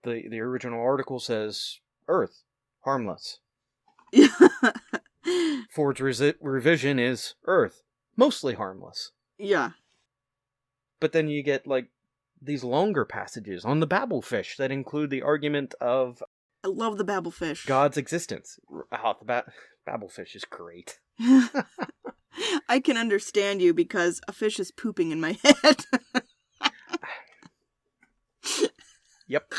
The original article says Earth, harmless. Ford's revision is Earth, mostly harmless. Yeah. But then you get, like, these longer passages on the babblefish that include the argument of... I love the babblefish. God's existence. Oh, the babblefish is great. I can understand you because a fish is pooping in my head. Yep.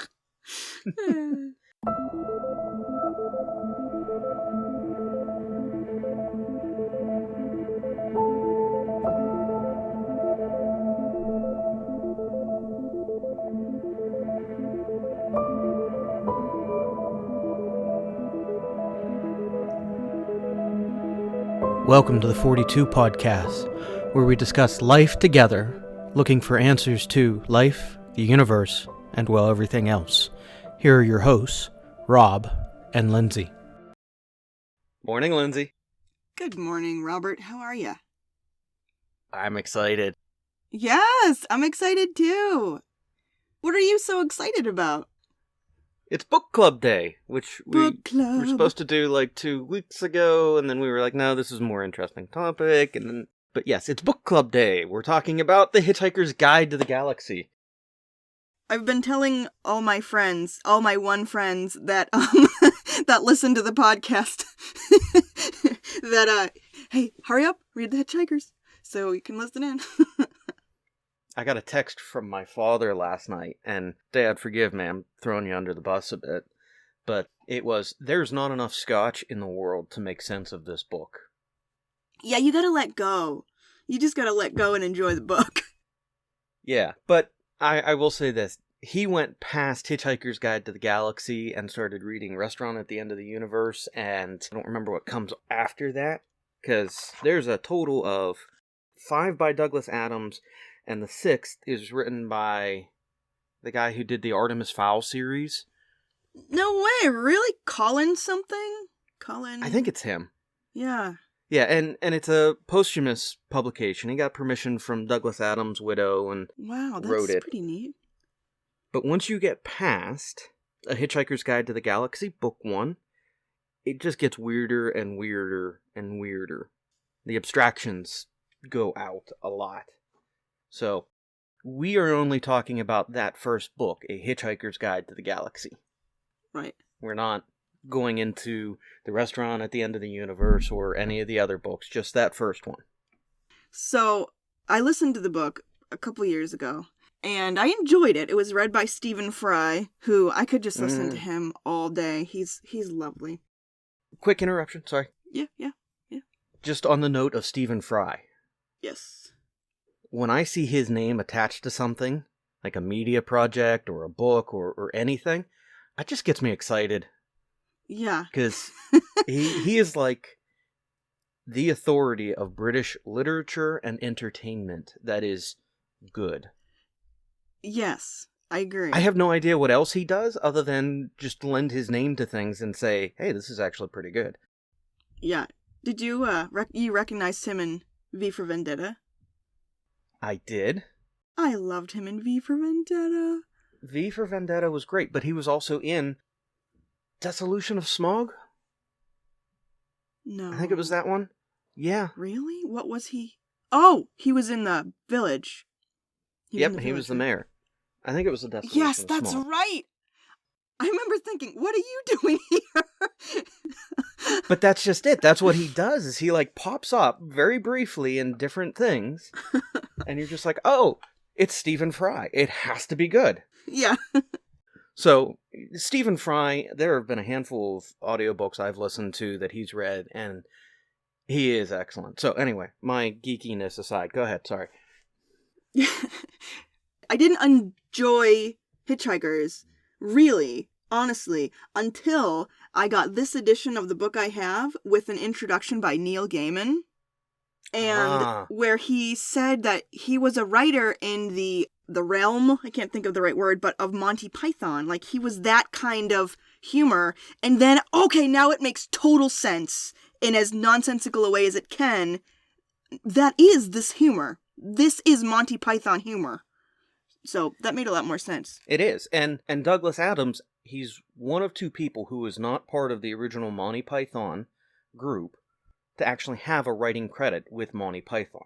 Welcome to the 42 Podcast, where we discuss life together, looking for answers to life, the universe, and, well, everything else. Here are your hosts, Rob and Lindsey. Morning, Lindsey. Good morning, Robert. How are you? I'm excited. Yes, I'm excited too. What are you so excited about? It's book club day, which we were supposed to do like 2 weeks ago, and then we were like, no, this is a more interesting topic, but yes, it's book club day. We're talking about The Hitchhiker's Guide to the Galaxy. I've been telling all my friends, all my friends that that listen to the podcast that hey, hurry up, read The Hitchhikers so you can listen in. I got a text from my father last night, and Dad, forgive me, I'm throwing you under the bus a bit, but it was, there's not enough scotch in the world to make sense of this book. Yeah, you gotta let go. You just gotta let go and enjoy the book. Yeah, but I will say this. He went past Hitchhiker's Guide to the Galaxy and started reading Restaurant at the End of the Universe, and I don't remember what comes after that, because there's a total of 5 by Douglas Adams, and the 6th is written by the guy who did the Artemis Fowl series. No way, really? Colin something? Colin? I think it's him. Yeah. Yeah, and it's a posthumous publication. He got permission from Douglas Adams' widow and wrote it. That's pretty neat. But once you get past A Hitchhiker's Guide to the Galaxy, Book 1, it just gets weirder and weirder and weirder. The abstractions go out a lot. So, we are only talking about that first book, A Hitchhiker's Guide to the Galaxy. Right. We're not going into The Restaurant at the End of the Universe or any of the other books, just that first one. So, I listened to the book a couple years ago, and I enjoyed it. It was read by Stephen Fry, who I could just listen to him all day. He's lovely. Quick interruption, sorry. Yeah. Just on the note of Stephen Fry. Yes. When I see his name attached to something, like a media project or a book or anything, it just gets me excited. Yeah. Because he is like the authority of British literature and entertainment that is good. Yes, I agree. I have no idea what else he does other than just lend his name to things and say, hey, this is actually pretty good. Yeah. Did you, you recognized him in V for Vendetta? I did. I loved him in V for Vendetta. V for Vendetta was great, but he was also in Dissolution of Smog? No. I think it was that one. Yeah. Really? What was he? Oh, he was in the village. He was the mayor. I think it was the Dissolution Yes, of that's Smog. right. I remember thinking, what are you doing here? But that's just it. That's what he does, is he like pops up very briefly in different things. And you're just like, oh, it's Stephen Fry. It has to be good. Yeah. So, Stephen Fry, there have been a handful of audiobooks I've listened to that he's read, and he is excellent. So anyway, my geekiness aside, go ahead, sorry. I didn't enjoy Hitchhikers, really, honestly, until I got this edition of the book I have with an introduction by Neil Gaiman. And where he said that he was a writer in the realm, I can't think of the right word, but of Monty Python. Like, he was that kind of humor. And then, okay, now it makes total sense in as nonsensical a way as it can. That is this humor. This is Monty Python humor. So that made a lot more sense. It is. And Douglas Adams, he's one of two people who is not part of the original Monty Python group to actually have a writing credit with Monty Python.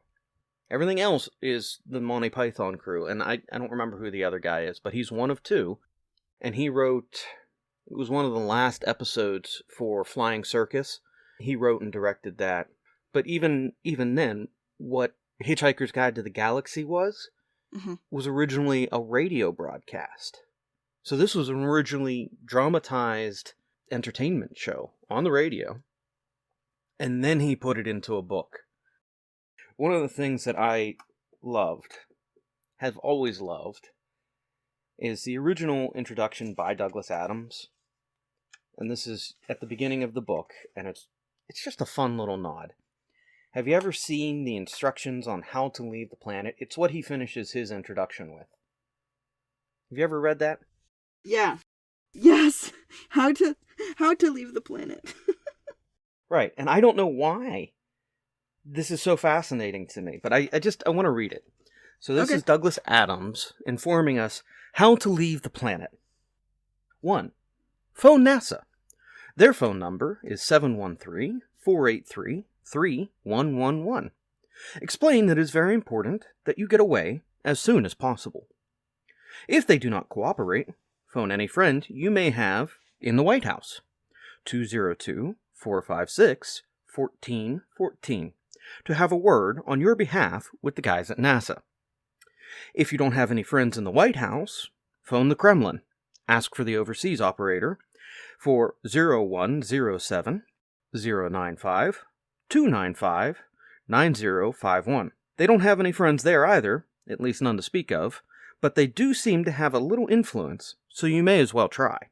Everything else is the Monty Python crew, and I don't remember who the other guy is, but he's one of two, and he wrote, it was one of the last episodes for Flying Circus. He wrote and directed that. But even then, what Hitchhiker's Guide to the Galaxy was originally a radio broadcast. So this was an originally dramatized entertainment show on the radio, and then he put it into a book. One of the things that I loved, have always loved, is the original introduction by Douglas Adams. And this is at the beginning of the book, and it's just a fun little nod. Have you ever seen the instructions on how to leave the planet? It's what he finishes his introduction with. Have you ever read that? Yeah. Yes. How to leave the planet. Right, and I don't know why this is so fascinating to me, but I want to read it. So this is Douglas Adams informing us how to leave the planet. 1. Phone NASA. Their phone number is 713-483-3111. Explain that it is very important that you get away as soon as possible. If they do not cooperate, phone any friend you may have in the White House. 202-456-1414. To have a word on your behalf with the guys at NASA. If you don't have any friends in the White House, phone the Kremlin. Ask for the overseas operator for 0107-095-295-9051. They don't have any friends there either, at least none to speak of, but they do seem to have a little influence, so you may as well try.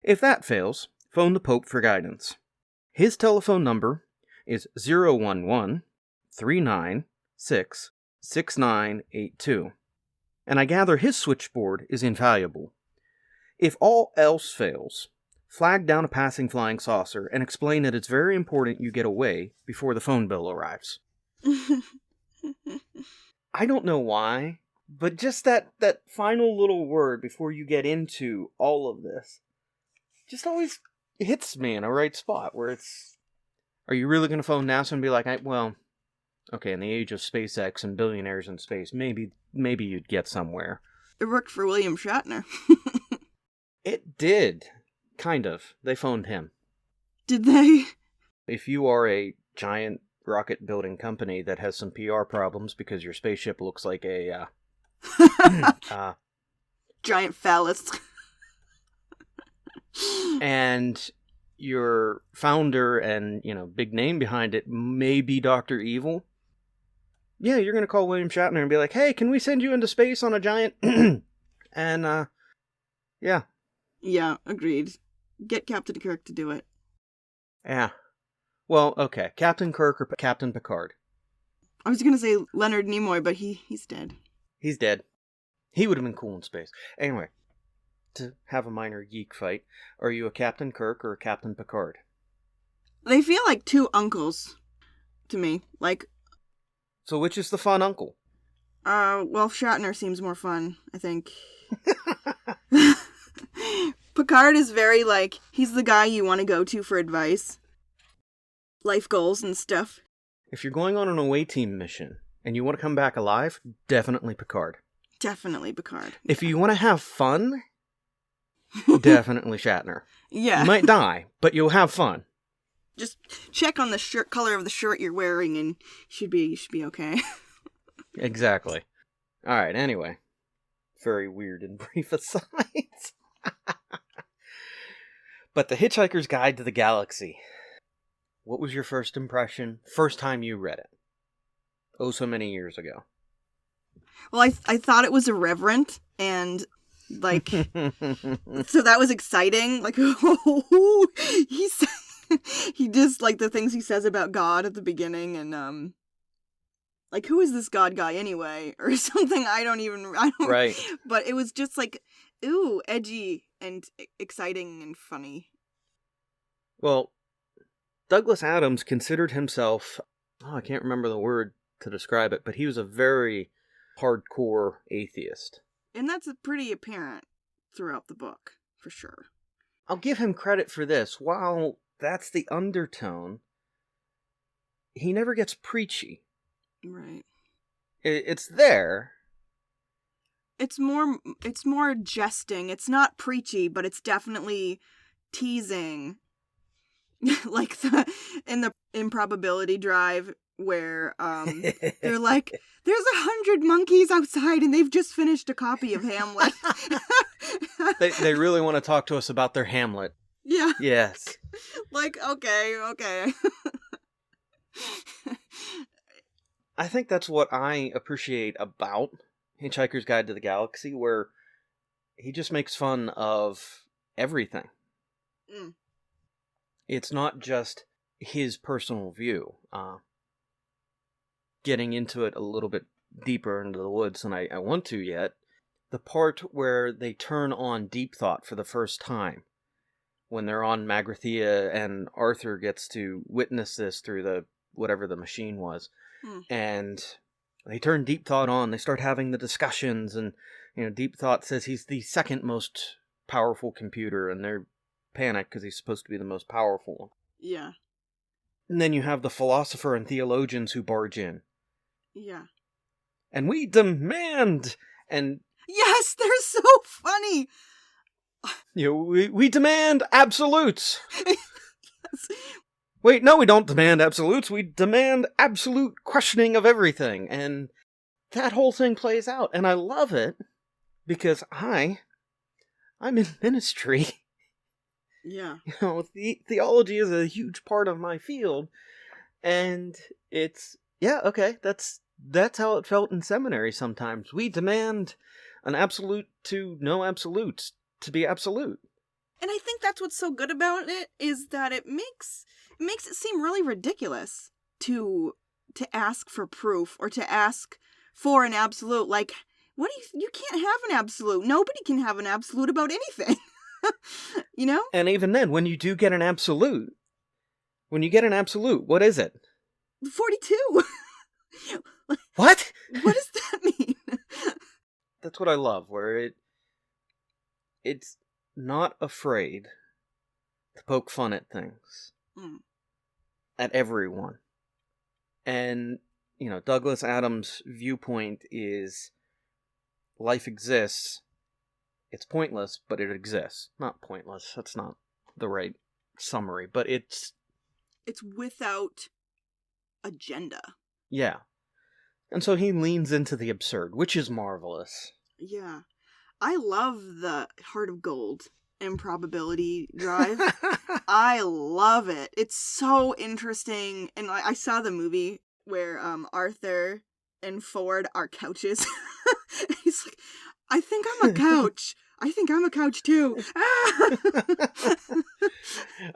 If that fails, phone the Pope for guidance. His telephone number is 011-396-6982. And I gather his switchboard is invaluable. If all else fails, flag down a passing flying saucer and explain that it's very important you get away before the phone bill arrives. I don't know why, but just that final little word before you get into all of this just always hits me in a right spot where it's, are you really going to phone NASA and be like, well, okay, in the age of SpaceX and billionaires in space, maybe you'd get somewhere. It worked for William Shatner. It did. Kind of. They phoned him. Did they? If you are a giant rocket building company that has some PR problems because your spaceship looks like a giant phallus. And your founder and, big name behind it may be Dr. Evil. Yeah, you're going to call William Shatner and be like, hey, can we send you into space on a giant... and, yeah. Yeah, agreed. Get Captain Kirk to do it. Yeah. Well, okay. Captain Kirk or Captain Picard? I was going to say Leonard Nimoy, but he's dead. He's dead. He would have been cool in space. Anyway. To have a minor geek fight, are you a Captain Kirk or a Captain Picard? They feel like two uncles to me. So which is the fun uncle? Well, Shatner seems more fun, I think. Picard is very he's the guy you want to go to for advice. Life goals and stuff. If you're going on an away team mission and you want to come back alive, definitely Picard. Definitely Picard. If you want to have fun, definitely Shatner. Yeah. You might die, but you'll have fun. Just check on the shirt color of the shirt you're wearing and you should be okay. Exactly. Alright, anyway. Very weird and brief asides. But The Hitchhiker's Guide to the Galaxy. What was your first impression? First time you read it? Oh, so many years ago. Well, I thought it was irreverent and so that was exciting. He just the things he says about God at the beginning and who is this God guy anyway or something. I don't right. But it was just ooh, edgy and exciting and funny. Well, Douglas Adams considered himself, I can't remember the word to describe it, but he was a very hardcore atheist. And that's pretty apparent throughout the book, for sure. I'll give him credit for this. While that's the undertone, he never gets preachy. Right. It's there. It's more jesting. It's not preachy, but it's definitely teasing. Like in the Improbability Drive where they're like, there's 100 monkeys outside and they've just finished a copy of Hamlet. They really want to talk to us about their Hamlet. Yeah. Yes. Like, okay. I think that's what I appreciate about Hitchhiker's Guide to the Galaxy, where he just makes fun of everything. Mm. It's not just his personal view. Getting into it a little bit deeper into the woods than I want to yet, the part where they turn on deep thought for the first time, when they're on Magrathea and Arthur gets to witness this through the whatever the machine was, and they turn deep thought on, they start having the discussions, and deep thought says he's the second most powerful computer, and they're panicked because he's supposed to be the most powerful one. Yeah. And then you have the philosopher and theologians who barge in. Yeah. And we demand, and yes, they're so funny. we demand absolutes. Yes. Wait, no, we don't demand absolutes. We demand absolute questioning of everything. And that whole thing plays out. And I love it because I'm in ministry. Yeah. Theology is a huge part of my field. And it's, okay, that's how it felt in seminary sometimes. We demand an absolute to no absolutes to be absolute. And I think that's what's so good about it is that it makes it seem really ridiculous to ask for proof or to ask for an absolute. Like, what you can't have an absolute. Nobody can have an absolute about anything. And even then, when you do get an absolute, what is it? 42. What? What does that mean? That's what I love, where it's not afraid to poke fun at things. At everyone. And, Douglas Adams' viewpoint is life exists. It's pointless, but it exists. Not pointless. That's not the right summary, but it's without agenda. Yeah. And so he leans into the absurd, which is marvelous. Yeah. I love the Heart of Gold Improbability Drive. I love it. It's so interesting. And I saw the movie where Arthur and Ford are couches. He's like, I think I'm a couch. I think I'm a couch too.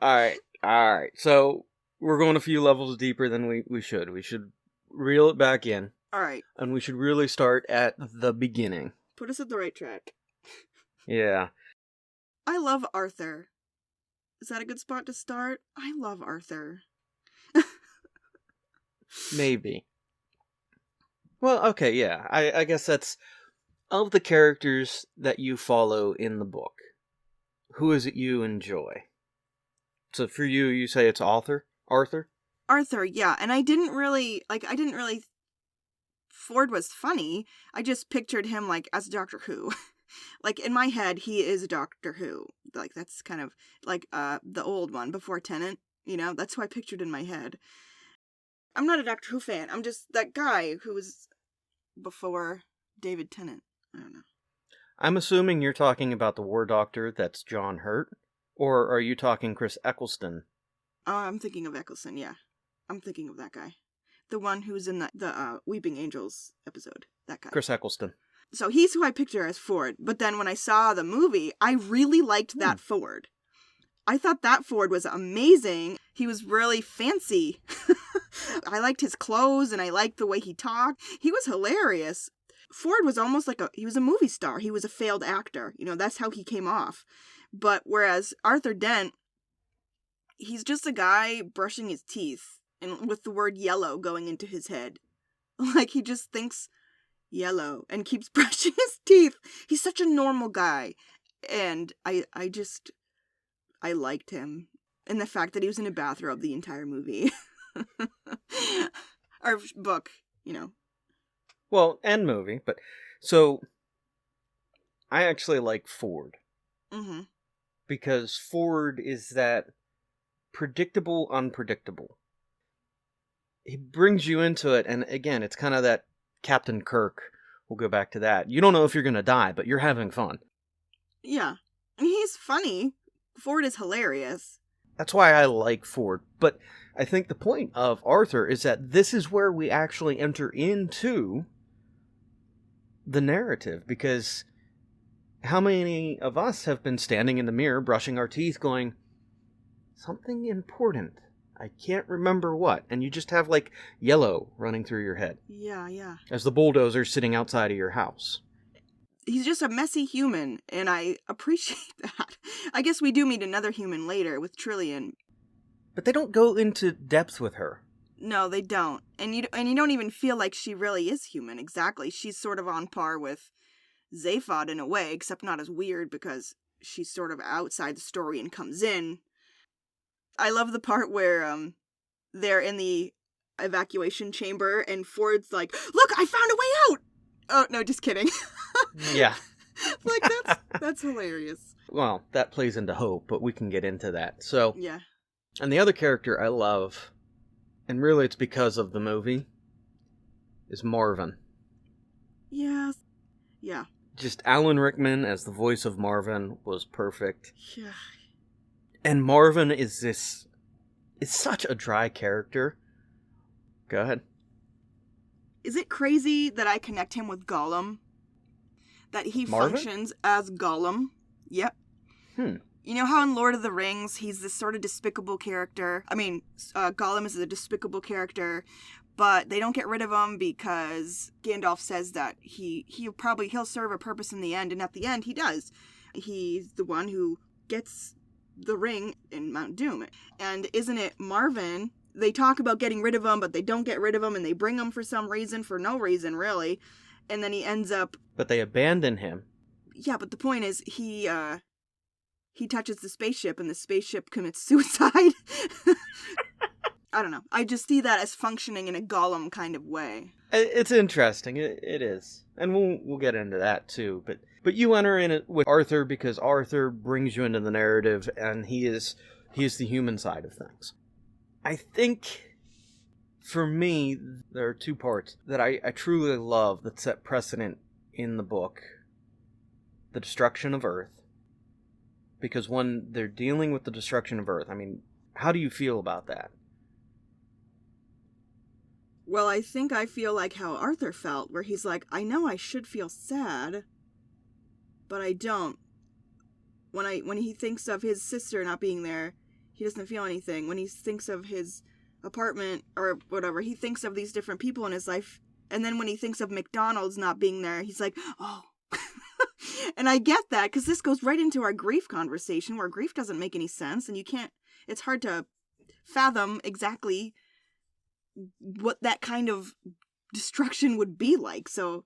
All right. So we're going a few levels deeper than we should. We should reel it back in. All right. And we should really start at the beginning. Put us at the right track. Yeah. I love Arthur. Is that a good spot to start? I love Arthur. Maybe. Well, okay, yeah. I guess that's... Of the characters that you follow in the book, who is it you enjoy? So for you say it's Arthur? Arthur, yeah. And I didn't really... Ford was funny. I just pictured him, as Doctor Who. In my head, he is Doctor Who. That's kind of, the old one, before Tennant. That's who I pictured in my head. I'm not a Doctor Who fan. I'm just that guy who was before David Tennant. I don't know. I'm assuming you're talking about the War Doctor that's John Hurt? Or are you talking Chris Eccleston? I'm thinking of Eccleston, yeah. I'm thinking of that guy. The one who's in the Weeping Angels episode. That guy. Chris Eccleston. So he's who I picture as Ford. But then when I saw the movie, I really liked that Ford. I thought that Ford was amazing. He was really fancy. I liked his clothes and I liked the way he talked. He was hilarious. Ford was almost he was a movie star. He was a failed actor. That's how he came off. But whereas Arthur Dent, he's just a guy brushing his teeth and with the word yellow going into his head. He just thinks yellow and keeps brushing his teeth. He's such a normal guy. And I liked him. And the fact that he was in a bathrobe the entire movie. Or book, you know. Well, and movie, but so I actually like Ford. Mm-hmm. Because Ford is that predictable, unpredictable. He brings you into it, and again, it's kind of that Captain Kirk. We'll go back to that. You don't know if you're going to die, but you're having fun. Yeah. And he's funny. Ford is hilarious. That's why I like Ford. But I think the point of Arthur is that this is where we actually enter into the narrative, because how many of us have been standing in the mirror, brushing our teeth, going, something important. I can't remember what. And you just have, like, yellow running through your head. Yeah. As the bulldozer's sitting outside of your house. He's just a messy human, and I appreciate that. I guess we do meet another human later with Trillian. But they don't go into depth with her. No, they don't. And you don't even feel like she really is human, exactly. She's sort of on par with Zaphod in a way, except not as weird because she's sort of outside the story and comes in. I love the part where they're in the evacuation chamber and Ford's like, "Look, I found a way out!" Oh, no, just kidding. Yeah. Like, that's hilarious. Well, that plays into hope, but we can get into that. So, Yeah. And the other character I love, and really it's because of the movie, is Marvin. Yeah. Yeah. Just Alan Rickman as the voice of Marvin was perfect. Yeah. And Marvin is such a dry character. Go ahead. Is it crazy that I connect him with Gollum? That he Marvin? functions as Gollum? Yep. You know how in Lord of the Rings, he's this sort of despicable character? I mean, Gollum is a despicable character, but they don't get rid of him because Gandalf says that he'll serve a purpose in the end, and at the end, he does. He's the one who gets the ring in Mount Doom. And isn't it Marvin? They talk about getting rid of him, but they don't get rid of him, and they bring him for some reason, for no reason, really. And then he ends up... But they abandon him. Yeah, but the point is, he touches the spaceship, and the spaceship commits suicide. I don't know. I just see that as functioning in a Gollum kind of way. It's interesting. It is. And we'll get into that, too. But you enter in it with Arthur because Arthur brings you into the narrative, and he is the human side of things. I think, for me, there are two parts that I truly love that set precedent in the book. The destruction of Earth. Because when they're dealing with the destruction of Earth, I mean, how do you feel about that? Well, I think I feel like how Arthur felt, where he's like, I know I should feel sad, but I don't. When he thinks of his sister not being there, he doesn't feel anything. When he thinks of his apartment or whatever, he thinks of these different people in his life. And then when he thinks of McDonald's not being there, he's like, oh. And I get that, because this goes right into our grief conversation, where grief doesn't make any sense, and it's hard to fathom exactly what that kind of destruction would be like. So,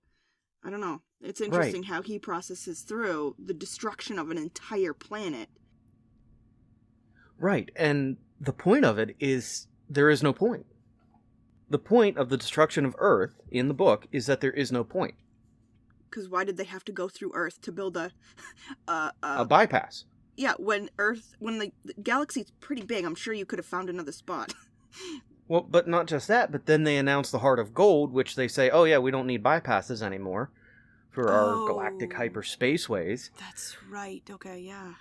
I don't know. It's interesting how he processes through the destruction of an entire planet. Right, and the point of it is there is no point. The point of the destruction of Earth in the book is that there is no point. Because why did they have to go through Earth to build a bypass? Yeah, when the galaxy's pretty big, I'm sure you could have found another spot. Well, but not just that, but then they announced the Heart of Gold, which they say, oh yeah, we don't need bypasses anymore for our galactic hyperspaceways. That's right, okay, yeah.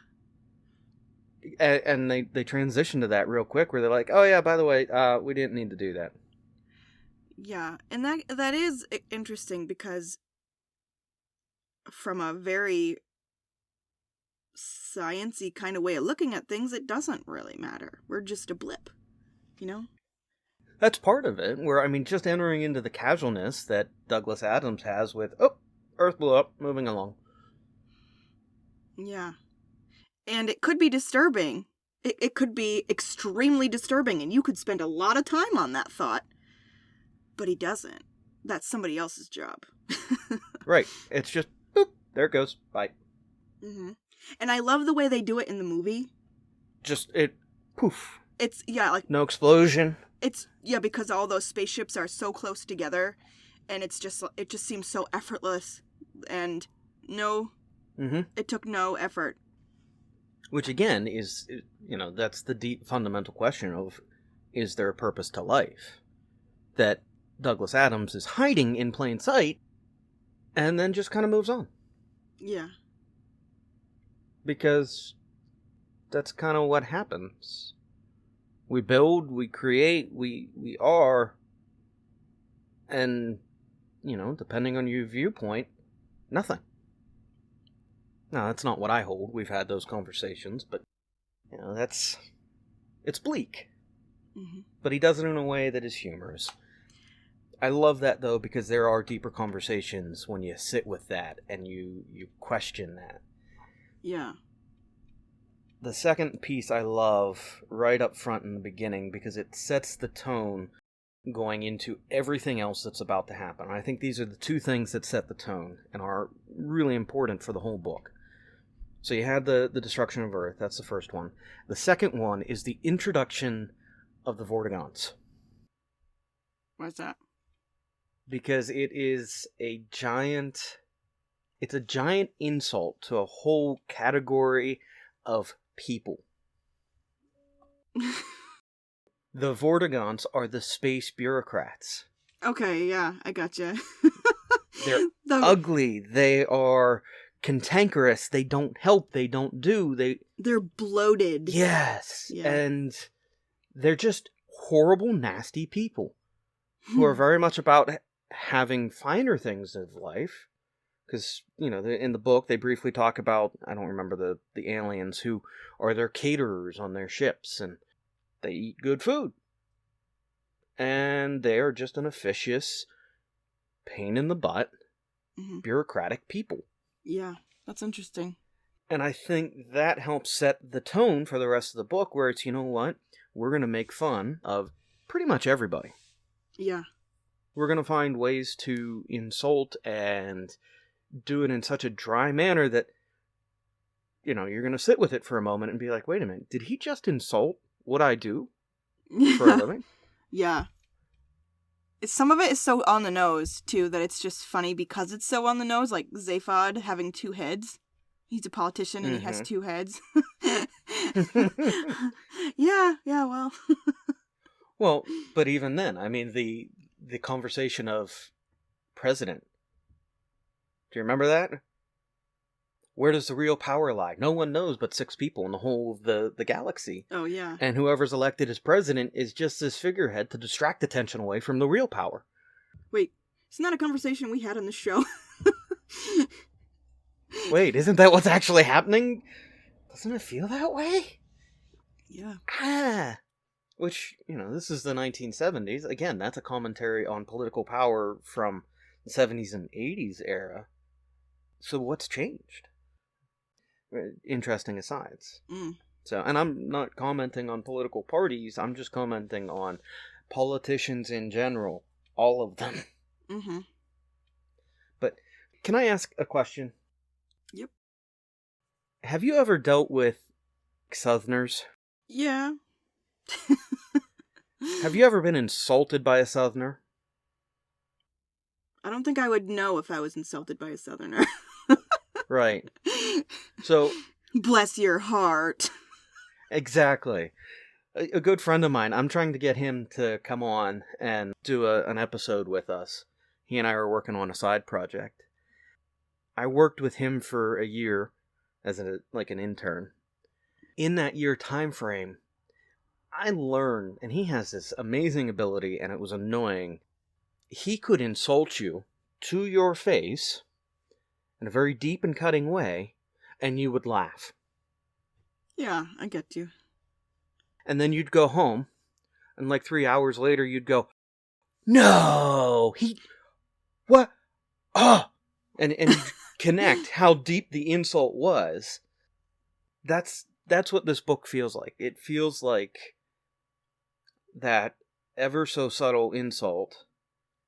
And they transition to that real quick, where they're like, oh yeah, by the way, we didn't need to do that. Yeah, and that is interesting, because from a very science-y kind of way of looking at things, it doesn't really matter. We're just a blip, you know? That's part of it, where, I mean, just entering into the casualness that Douglas Adams has with, oh, Earth blew up, moving along. Yeah. And it could be disturbing. It could be extremely disturbing, and you could spend a lot of time on that thought. But he doesn't. that's somebody else's job. Right. It's just, boop, there it goes. Bye. Mm-hmm. And I love the way they do it in the movie. Just, it, poof. It's, yeah, like... No explosion. It's, yeah, because all those spaceships are so close together, and it just seems so effortless, and it took no effort. Which, again, is, that's the deep fundamental question of, is there a purpose to life? That Douglas Adams is hiding in plain sight, and then just kind of moves on. Yeah. Because that's kind of what happens. We build, we create, we are, and, depending on your viewpoint, nothing. Now, that's not what I hold. We've had those conversations, but, it's bleak. Mm-hmm. But he does it in a way that is humorous. I love that, though, because there are deeper conversations when you sit with that and you question that. Yeah. The second piece I love right up front in the beginning because it sets the tone going into everything else that's about to happen. I think these are the two things that set the tone and are really important for the whole book. So you had the destruction of Earth. That's the first one. The second one is the introduction of the Vortigaunts. Why's that? Because it is a giant insult to a whole category of people. The Vortigaunts are the space bureaucrats. Okay, yeah, I gotcha. They're ugly. They are cantankerous. They don't help. They don't do. They're bloated. Yes. Yeah. And they're just horrible, nasty people who are very much about having finer things of life. Because, in the book, they briefly talk about, I don't remember the aliens who are their caterers on their ships, and they eat good food. And they are just an officious, pain in the butt, bureaucratic people. Yeah, that's interesting. And I think that helps set the tone for the rest of the book, where it's, we're going to make fun of pretty much everybody. Yeah. We're going to find ways to insult and do it in such a dry manner that, you're going to sit with it for a moment and be like, wait a minute, did he just insult what I do for a living? Yeah. Some of it is so on the nose, too, that it's just funny because it's so on the nose, like Zaphod having two heads. He's a politician and he has two heads. Yeah, well. Well, but even then, I mean, the conversation of president. Do you remember that? Where does the real power lie? No one knows but 6 people in the whole of the galaxy. Oh, yeah. And whoever's elected as president is just this figurehead to distract attention away from the real power. Wait, isn't that a conversation we had on the show? Wait, isn't that what's actually happening? Doesn't it feel that way? Yeah. Which, this is the 1970s. Again, that's a commentary on political power from the 70s and 80s era. So what's changed? Interesting asides. So, and I'm not commenting on political parties. I'm just commenting on politicians in general. All of them. Mm-hmm. But can I ask a question? Yep. Have you ever dealt with Southerners? Yeah. Have you ever been insulted by a Southerner? I don't think I would know if I was insulted by a Southerner. Right. So... Bless your heart. Exactly. A good friend of mine, I'm trying to get him to come on and do an episode with us. He and I are working on a side project. I worked with him for a year as an intern. In that year time frame, I learned, and he has this amazing ability, and it was annoying. He could insult you to your face in a very deep and cutting way, and you would laugh. Yeah, I get you. And then you'd go home, and 3 hours later you'd go, no, what? Oh! And you'd connect how deep the insult was. That's what this book feels like. It feels like that ever so subtle insult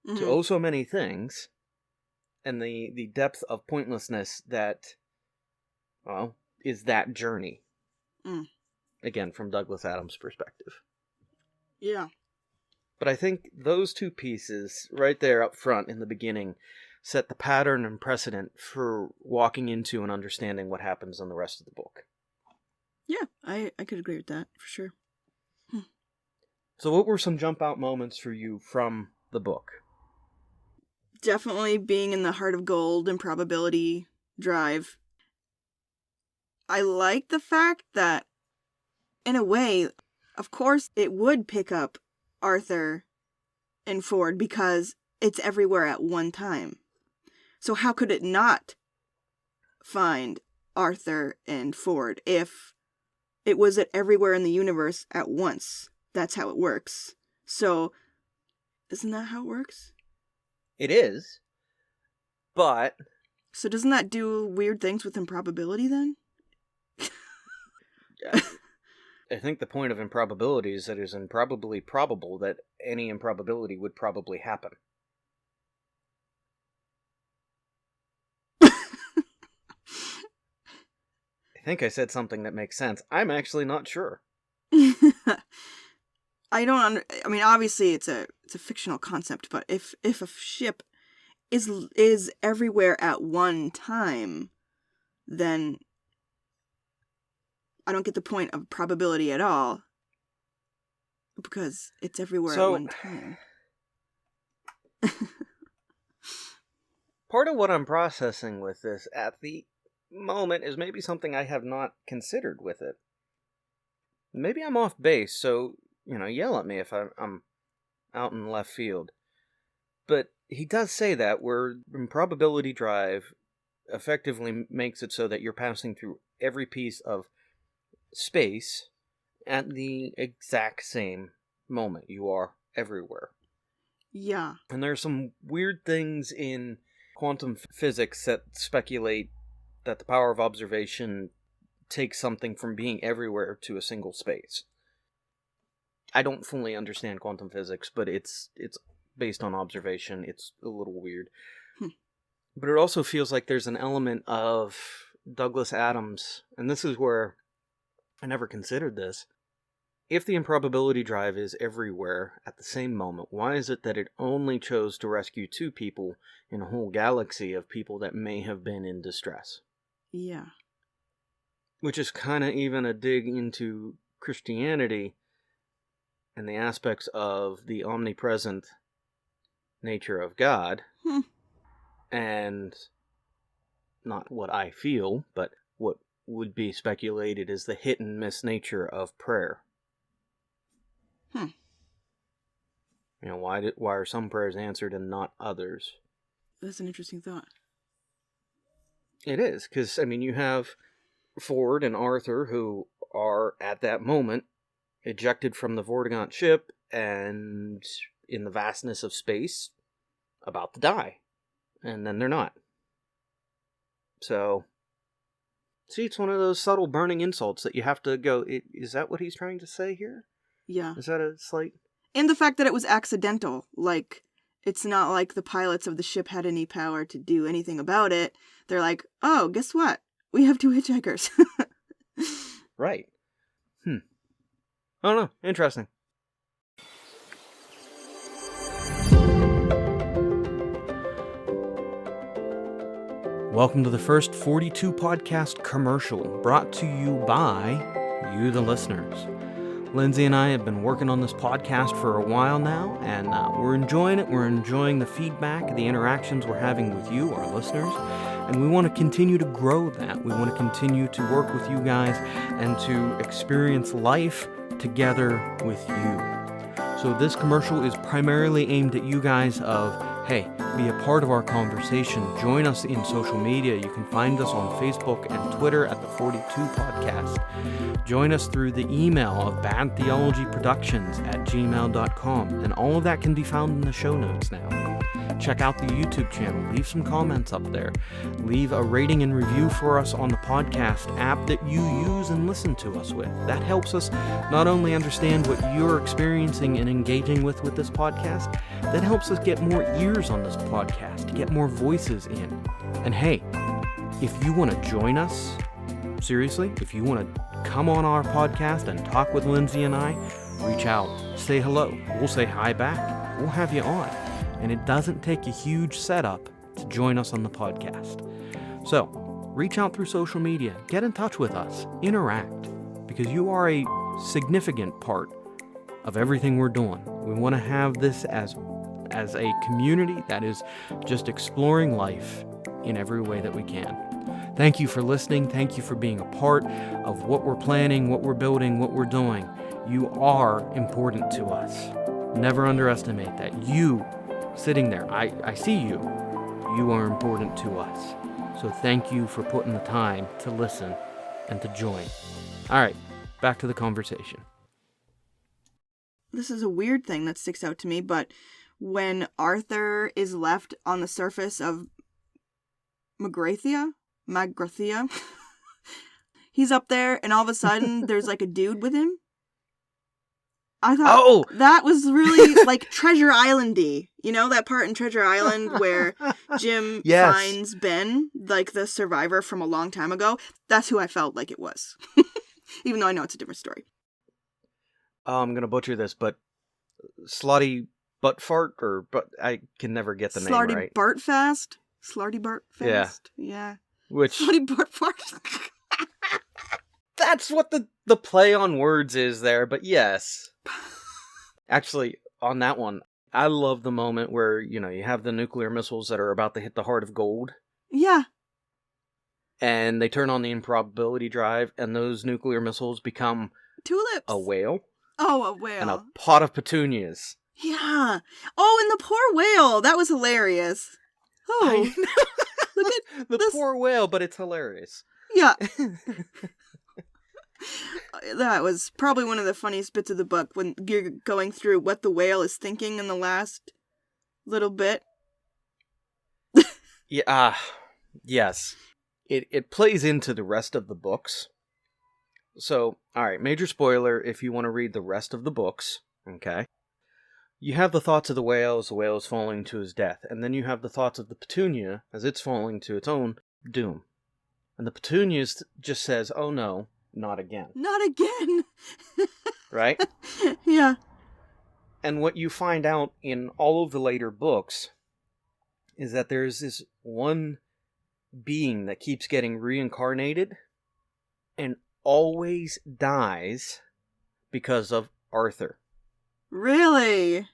to oh so many things, and the depth of pointlessness that, well, is that journey. Again, from Douglas Adams' perspective. Yeah. But I think those two pieces, right there up front in the beginning, set the pattern and precedent for walking into and understanding what happens in the rest of the book. Yeah, I could agree with that, for sure. So what were some jump-out moments for you from the book? Definitely being in the Heart of Gold and Probability Drive. I like the fact that, in a way, of course, it would pick up Arthur and Ford because it's everywhere at one time. So how could it not find Arthur and Ford if it was at everywhere in the universe at once? That's how it works. So, isn't that how it works? It is, but... So doesn't that do weird things with improbability then? I think the point of improbability is that it is improbably probable that any improbability would probably happen. I think I said something that makes sense. I'm actually not sure. I mean, obviously it's a fictional concept, but if a ship is everywhere at one time, then I don't get the point of probability at all, because it's everywhere at one time. Part of what I'm processing with this at the moment is maybe something I have not considered with it. Maybe I'm off base, so, yell at me if I'm out in left field. But he does say that where improbability drive effectively makes it so that you're passing through every piece of space at the exact same moment. You are everywhere. Yeah. And there are some weird things in quantum physics that speculate that the power of observation takes something from being everywhere to a single space. I don't fully understand quantum physics, but it's based on observation. It's a little weird. But it also feels like there's an element of Douglas Adams, and this is where I never considered this. If the improbability drive is everywhere at the same moment, why is it that it only chose to rescue 2 people in a whole galaxy of people that may have been in distress? Yeah. Which is kind of even a dig into Christianity and the aspects of the omnipresent nature of God. And not what I feel, but what would be speculated as the hit and miss nature of prayer. Why are some prayers answered and not others? That's an interesting thought. It is, because, you have Ford and Arthur who are, at that moment, ejected from the Vortigaunt ship and in the vastness of space, about to die. And then they're not. So, see, it's one of those subtle burning insults that you have to go, is that what he's trying to say here? Yeah. Is that a slight... And the fact that it was accidental. Like, it's not like the pilots of the ship had any power to do anything about it. They're like, oh, guess what? We have 2 hitchhikers. Right. I don't know. Interesting. Welcome to the first 42 podcast commercial, brought to you by you, the listeners. Lindsay and I have been working on this podcast for a while now, and we're enjoying it. We're enjoying the feedback, the interactions we're having with you, our listeners, and we want to continue to grow that. We want to continue to work with you guys and to experience life together with you. So this commercial is primarily aimed at you guys of, hey, be a part of our conversation. Join us in social media. You can find us on Facebook and Twitter at the 42 Podcast. Join us through the email of badtheologyproductions@gmail.com. And all of that can be found in the show notes now. check out the YouTube channel. Leave some comments up there. Leave a rating and review for us on the podcast app that you use and listen to us with. That helps us not only understand what you're experiencing and engaging with this podcast, that helps us get more ears on this podcast, get more voices in. And hey, if you want to join us, seriously, if you want to come on our podcast and talk with Lindsey and I, reach out, say hello. We'll say hi back. We'll have you on. And it doesn't take a huge setup to join us on the podcast. So, reach out through social media, get in touch with us, interact, because you are a significant part of everything we're doing. We want to have this as a community that is just exploring life in every way that we can. Thank you for listening. Thank you for being a part of what we're planning, what we're building, what we're doing. You are important to us. Never underestimate that. You, sitting there, I see you. You are important to us. So thank you for putting the time to listen and to join. All right, back to the conversation. This is a weird thing that sticks out to me, but when Arthur is left on the surface of Magrathea, he's up there, and all of a sudden there's like a dude with him. I thought that was really like Treasure Island-y. You know that part in Treasure Island where Jim finds Ben, like the survivor from a long time ago? That's who I felt like it was. Even though I know it's a different story. I'm going to butcher this, but Slotty Buttfart, but I can never get the name right. Slarty Bartfast? Yeah. Which... Slotty Bartfart? That's what the play on words is there, but yes. Actually, on that one, I love the moment where, you have the nuclear missiles that are about to hit the heart of gold. Yeah. And they turn on the improbability drive, and those nuclear missiles become... tulips. A whale. Oh, a whale. And a pot of petunias. Yeah. Oh, and the poor whale. That was hilarious. Oh. Look at the poor whale, but it's hilarious. Yeah. That was probably one of the funniest bits of the book when you're going through what the whale is thinking in the last little bit. Yeah. Yes. It plays into the rest of the books. So, alright, major spoiler if you want to read the rest of the books, okay? You have the thoughts of the whale as the whale is falling to his death, and then you have the thoughts of the petunia as it's falling to its own doom. And the petunia just says, oh no, not again. Not again! Right? Yeah. And what you find out in all of the later books is that there's this one being that keeps getting reincarnated and always dies because of Arthur. Really?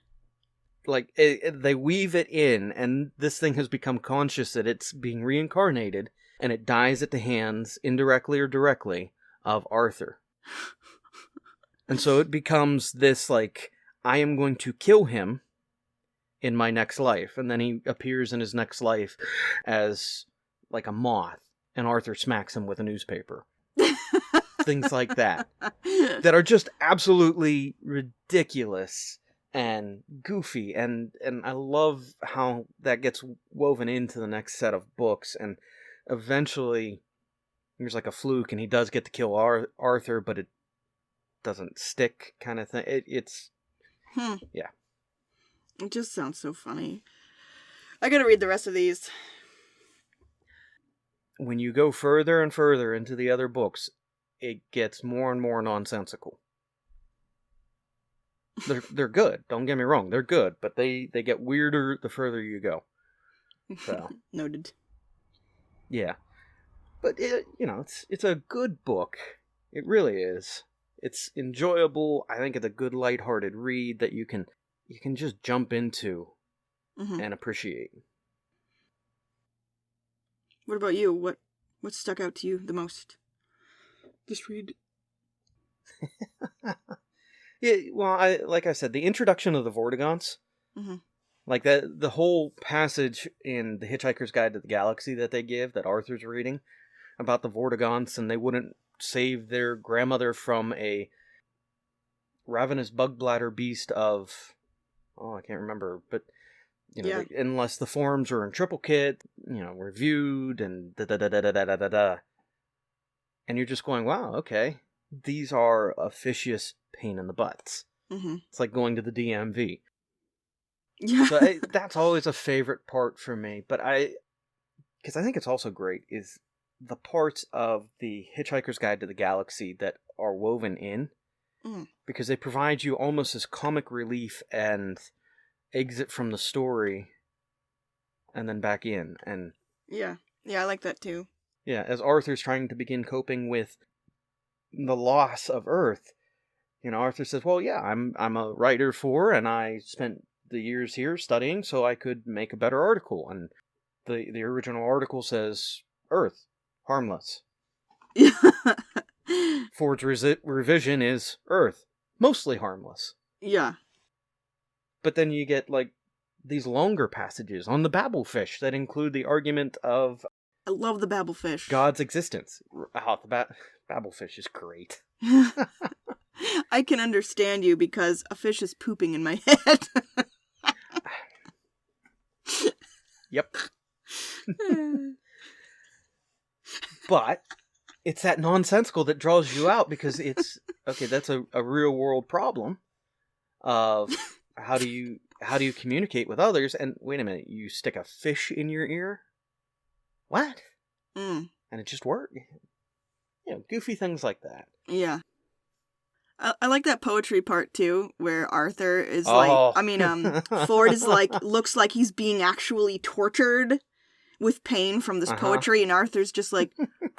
Like, they weave it in, and this thing has become conscious that it's being reincarnated, and it dies at the hands, indirectly or directly, of Arthur. And so it becomes this, like, I am going to kill him in my next life. And then he appears in his next life as, like, a moth, and Arthur smacks him with a newspaper. Things like that. That are just absolutely ridiculous and goofy. And I love how that gets woven into the next set of books. And eventually, there's like a fluke, and he does get to kill Arthur, but it doesn't stick kind of thing. It's... Yeah. It just sounds so funny. I gotta read the rest of these. When you go further and further into the other books, it gets more and more nonsensical. They're good, don't get me wrong, they're good, but they get weirder the further you go. So. Noted. Yeah. But, it's a good book. It really is. It's enjoyable. I think it's a good lighthearted read that you can just jump into and appreciate. What about you? What stuck out to you the most? Just read. Yeah, well, like I said, the introduction of the Vortigaunts, like the whole passage in The Hitchhiker's Guide to the Galaxy that they give, that Arthur's reading, about the Vortigaunts, and they wouldn't save their grandmother from a ravenous bug bladder beast of, I can't remember, but Yeah. unless the forms are in triplicate, reviewed and da-da-da-da-da-da-da-da. And you're just going, wow, okay. These are officious pain in the butts. Mm-hmm. It's like going to the DMV. Yeah. So that's always a favorite part for me. But because I think it's also great, is the parts of the Hitchhiker's Guide to the Galaxy that are woven in. Mm. Because they provide you almost as comic relief and exit from the story and then back in. And Yeah. Yeah, I like that too. yeah, as Arthur's trying to begin coping with the loss of Earth, Arthur says, well, yeah, I'm a writer and I spent the years here studying so I could make a better article. And the original article says, Earth, harmless. Ford's revision is Earth, mostly harmless. Yeah. But then you get, these longer passages on the babblefish that include the argument of... I love the babblefish. God's existence. Oh, the babblefish is great. I can understand you because a fish is pooping in my head. Yep. But it's that nonsensical that draws you out because it's... Okay, that's a real world problem of how do you communicate with others? And wait a minute, you stick a fish in your ear? What? Mm. And it just worked. Goofy things like that. Yeah. I like that poetry part too, where Arthur is Ford is looks like he's being actually tortured with pain from this poetry, and Arthur's just like,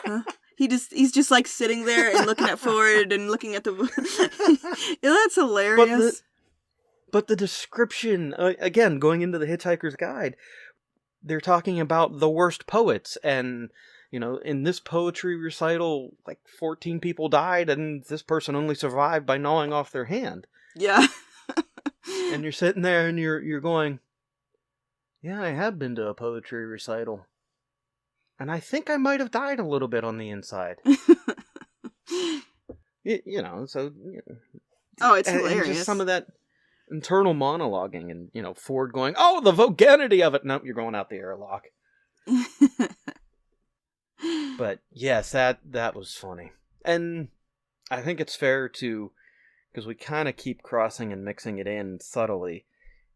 huh? He's just like sitting there and looking at Ford and looking at the... That's hilarious. But the description, again, going into the Hitchhiker's Guide, they're talking about the worst poets, and, in this poetry recital, 14 people died, and this person only survived by gnawing off their hand. Yeah. And you're sitting there, and you're going, yeah, I have been to a poetry recital. And I think I might have died a little bit on the inside. So... Oh, it's hilarious. And just some of that internal monologuing and, Ford going, oh, the vulgarity of it. Nope, you're going out the airlock. But yes, that was funny. And I think it's fair to, because we kind of keep crossing and mixing it in subtly,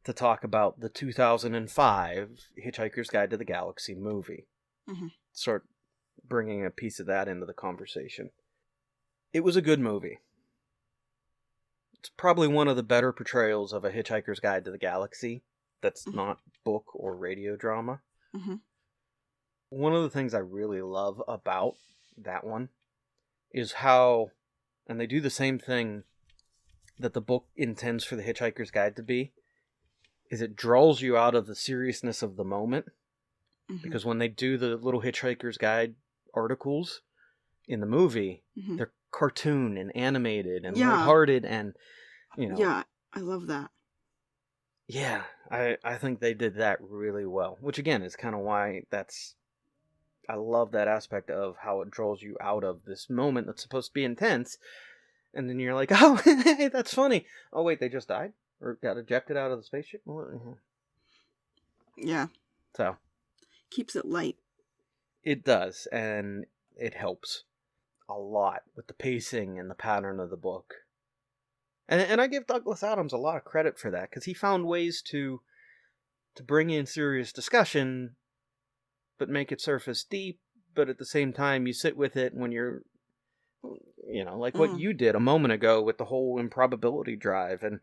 to talk about the 2005 Hitchhiker's Guide to the Galaxy movie. Mm-hmm. Start bringing a piece of that into the conversation. It was a good movie. It's probably one of the better portrayals of a Hitchhiker's Guide to the Galaxy that's not book or radio drama. Mm-hmm. One of the things I really love about that one is how, and they do the same thing that the book intends for the Hitchhiker's Guide to be, is it draws you out of the seriousness of the moment. Mm-hmm. Because when they do the little Hitchhiker's Guide articles in the movie, they're cartoon and animated and lighthearted and, Yeah, I love that. Yeah, I think they did that really well. Which, again, is kind of why I love that aspect of how it draws you out of this moment that's supposed to be intense. And then you're like, oh, hey, that's funny. Oh, wait, they just died? Or got ejected out of the spaceship? Yeah. So. Keeps it light. It does, and it helps a lot with the pacing and the pattern of the book. And I give Douglas Adams a lot of credit for that, because he found ways to bring in serious discussion, but make it surface deep, but at the same time you sit with it when you're, like what you did a moment ago with the whole improbability drive, and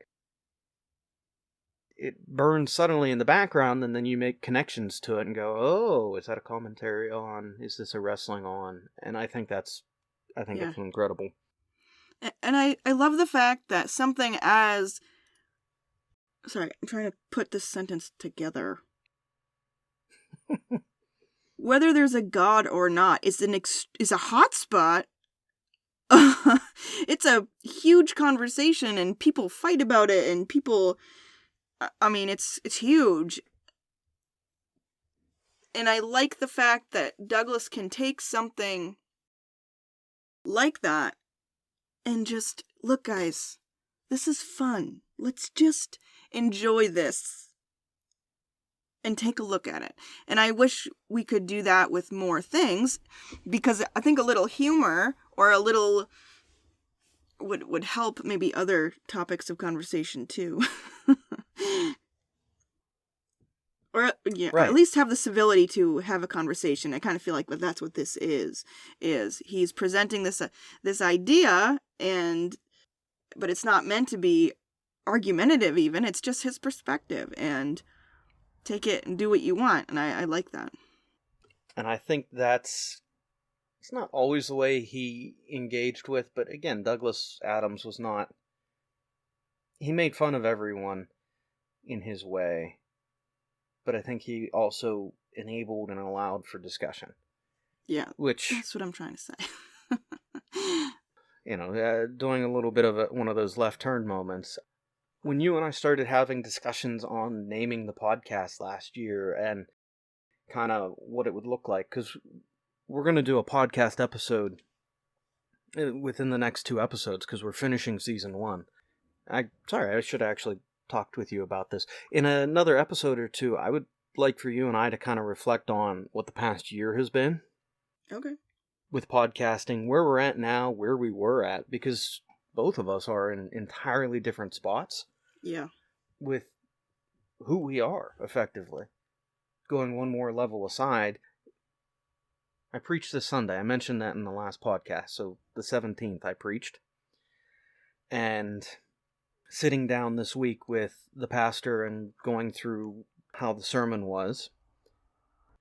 it burns suddenly in the background, and then you make connections to it and go, oh, is that a commentary on, is this a wrestling on? And I think it's incredible. And I love the fact that something as... Sorry, I'm trying to put this sentence together. Whether there's a god or not is a hot spot. It's a huge conversation, and people fight about it, and people... I mean, it's huge. And I like the fact that Douglas can take something like that and just, look, guys, this is fun. Let's just enjoy this. and take a look at it. And I wish we could do that with more things, because I think a little humor or a little would help maybe other topics of conversation too. Or yeah, at Right. least have the civility to have a conversation. I kind of feel like that's what this is he's presenting this idea, but it's not meant to be argumentative even. It's just his perspective, and take it and do what you want. And I like that. And I think it's not always the way he engaged with, but again, Douglas Adams was not, he made fun of everyone in his way, but I think he also enabled and allowed for discussion. Yeah, which, that's what I'm trying to say. Doing a little bit of one of those left turn moments. When you and I started having discussions on naming the podcast last year and kind of what it would look like, because we're going to do a podcast episode within the next 2 episodes, because we're finishing season 1. I should have actually talked with you about this. In another episode or 2, I would like for you and I to kind of reflect on what the past year has been. Okay. With podcasting, where we're at now, where we were at, because both of us are in entirely different spots. Yeah. With who we are, effectively. Going one more level aside, I preached this Sunday. I mentioned that in the last podcast. So the 17th I preached. And sitting down this week with the pastor and going through how the sermon was,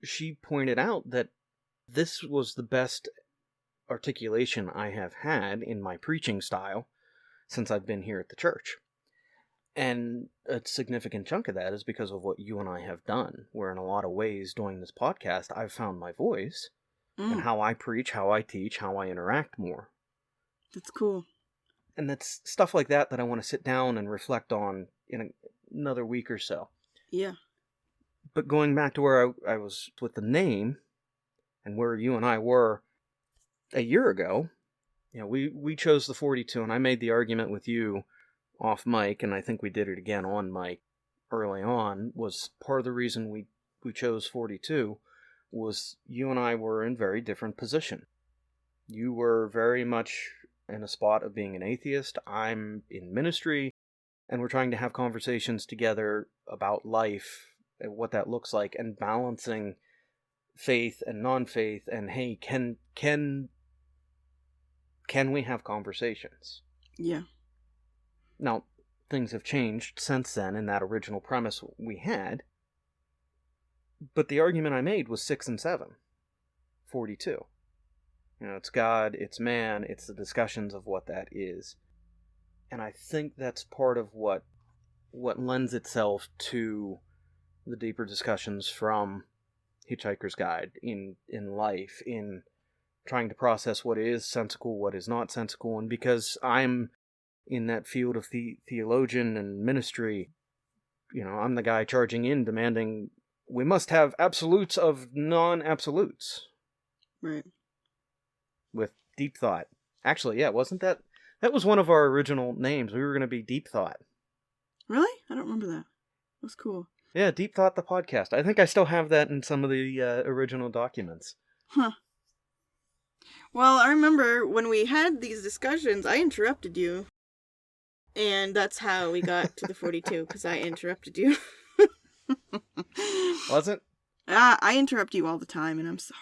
she pointed out that this was the best articulation I have had in my preaching style since I've been here at the church. And a significant chunk of that is because of what you and I have done, where in a lot of ways doing this podcast, I've found my voice and how I preach, how I teach, how I interact more. That's cool. And that's stuff like that I want to sit down and reflect on in another week or so. Yeah. But going back to where I was with the name and where you and I were a year ago, we chose the 42, and I made the argument with you off mic, and I think we did it again on mic early on, was part of the reason we chose 42 was you and I were in very different position. You were very much in a spot of being an atheist. I'm in ministry, and we're trying to have conversations together about life, and what that looks like, and balancing faith and non-faith, and hey, can we have conversations? Yeah. Now, things have changed since then in that original premise we had, but the argument I made was 6 and 7, 42. It's God, it's man, it's the discussions of what that is. And I think that's part of what lends itself to the deeper discussions from Hitchhiker's Guide in life, in trying to process what is sensical, what is not sensical. And because I'm in that field of theologian and ministry, I'm the guy charging in, demanding we must have absolutes of non-absolutes. Right. With Deep Thought. Actually, yeah, wasn't that was one of our original names. We were going to be Deep Thought. Really? I don't remember that. That was cool. Yeah, Deep Thought the podcast. I think I still have that in some of the original documents. Huh. Well, I remember when we had these discussions, I interrupted you. And that's how we got to the 42, because I interrupted you. Was it? I interrupt you all the time, and I'm sorry.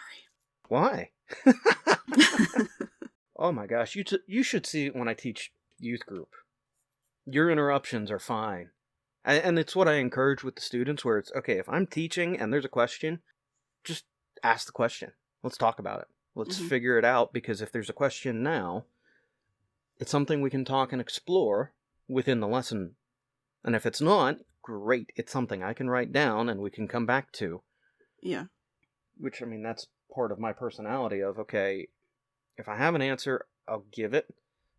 Why? Oh my gosh, you should see it when I teach youth group. Your interruptions are fine. And it's what I encourage with the students, where it's, okay, if I'm teaching and there's a question, just ask the question. Let's talk about it. Let's figure it out, because if there's a question now, it's something we can talk and explore within the lesson. And if it's not, great. It's something I can write down and we can come back to. Yeah. Which, that's part of my personality of, okay, if I have an answer, I'll give it,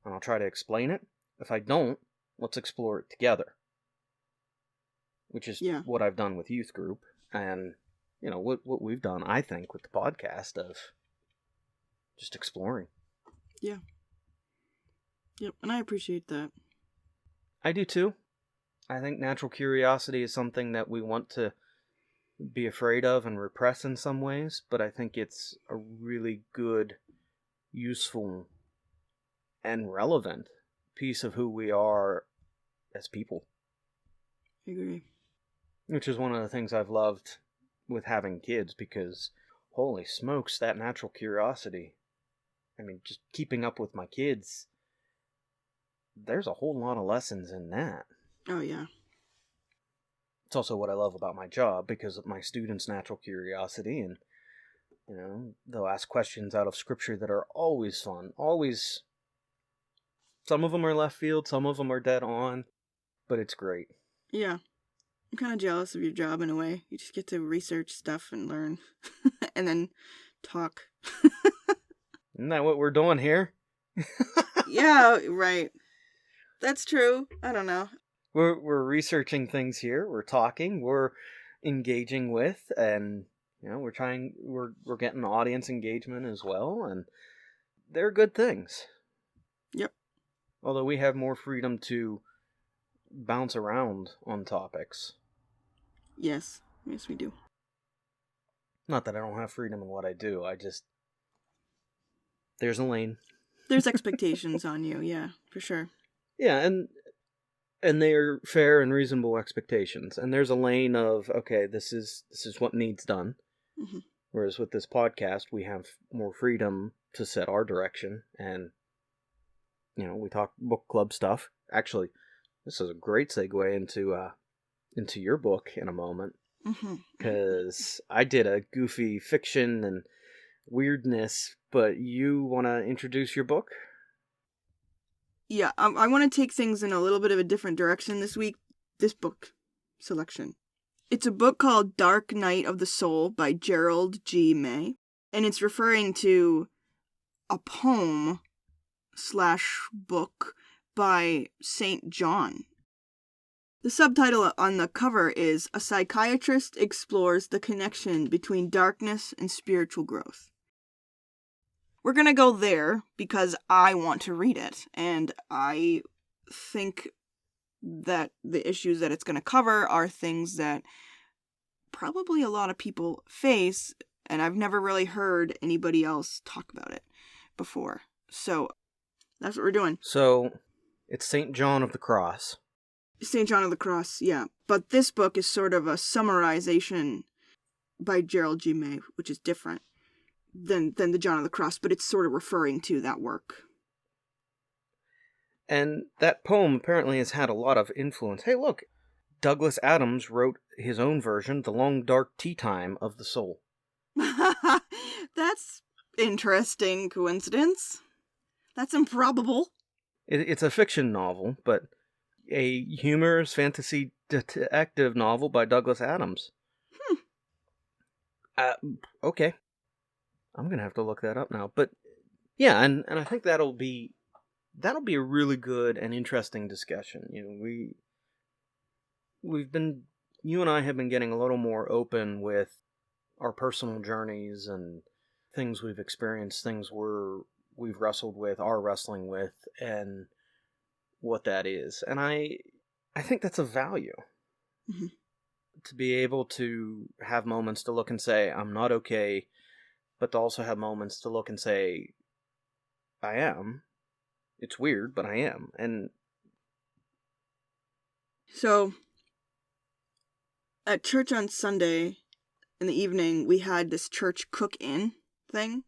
and I'll try to explain it. If I don't, let's explore it together. Which is what I've done with youth group, and, what we've done, I think, with the podcast of just exploring. Yeah. Yep, and I appreciate that. I do too. I think natural curiosity is something that we want to be afraid of and repress in some ways, but I think it's a really good, useful, and relevant piece of who we are as people. I agree. Which is one of the things I've loved with having kids, because holy smokes, that natural curiosity. I mean, just keeping up with my kids, there's a whole lot of lessons in that. Oh, yeah. It's also what I love about my job, because of my students' natural curiosity, and, you know, they'll ask questions out of scripture that are always fun, always. Some of them are left field, some of them are dead on, but it's great. Yeah. I'm kind of jealous of your job in a way. You just get to research stuff and learn, and then talk. Isn't that what we're doing here? Yeah, right. That's true. I don't know. We're researching things here. We're talking. We're engaging with, and you know, we're getting audience engagement as well, and they're good things. Yep. Although we have more freedom to bounce around on topics. Yes. Yes, we do. Not that I don't have freedom in what I do. There's a lane. There's expectations on you. Yeah, for sure. Yeah, and they are fair and reasonable expectations. And there's a lane of, okay, this is what needs done. Mm-hmm. Whereas with this podcast, we have more freedom to set our direction. And, you know, we talk book club stuff. Actually, this is a great segue into your book in a moment. Because I did a goofy fiction and weirdness, but you want to introduce your book? Yeah, I want to take things in a little bit of a different direction this week. This book selection. It's a book called Dark Night of the Soul by Gerald G. May. And it's referring to a poem / book by St. John. The subtitle on the cover is A Psychiatrist Explores the Connection Between Darkness and Spiritual Growth. We're going to go there because I want to read it, and I think that the issues that it's going to cover are things that probably a lot of people face, and I've never really heard anybody else talk about it before. So that's what we're doing. So it's St. John of the Cross. St. John of the Cross, yeah. But this book is sort of a summarization by Gerald G. May, which is different than the John of the Cross, but it's sort of referring to that work. And that poem apparently has had a lot of influence. Hey, look, Douglas Adams wrote his own version, The Long Dark Tea Time of the Soul. That's interesting coincidence. That's improbable. It's a fiction novel, but a humorous fantasy detective novel by Douglas Adams. Okay. I'm going to have to look that up now. But yeah, and I think that'll be a really good and interesting discussion. You know, you and I have been getting a little more open with our personal journeys and things we've experienced, things we've wrestled with, are wrestling with, and what that is. And I think that's a value. Mm-hmm. To be able to have moments to look and say, I'm not okay, but to also have moments to look and say, I am. It's weird, but I am. And so, at church on Sunday in the evening, we had this church cook-in thing.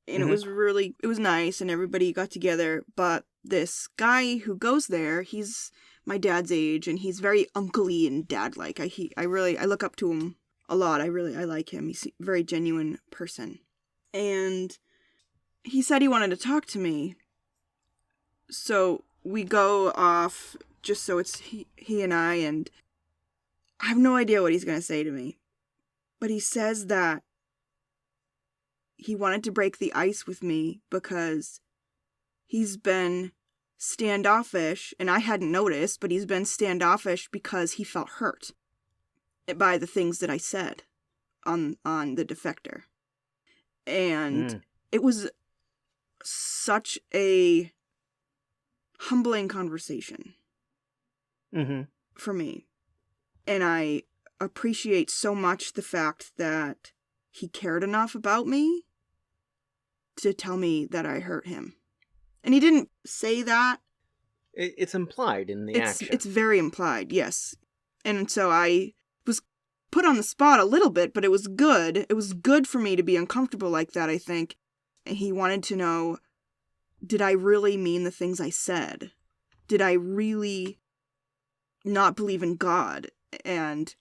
And it was nice, and everybody got together, but this guy who goes there, he's my dad's age, and he's very uncle-y and dad-like. I look up to him a lot. I like him. He's a very genuine person. And he said he wanted to talk to me. So we go off just so it's he and I have no idea what he's going to say to me. But he says that he wanted to break the ice with me because he's been standoffish, and I hadn't noticed, but he's been standoffish because he felt hurt by the things that I said on the defector. And it was such a humbling conversation for me. And I appreciate so much the fact that he cared enough about me to tell me that I hurt him. And he didn't say that. It's implied in the action. It's very implied, yes. And so I was put on the spot a little bit, but it was good. It was good for me to be uncomfortable like that, I think. And he wanted to know, did I really mean the things I said? Did I really not believe in God? And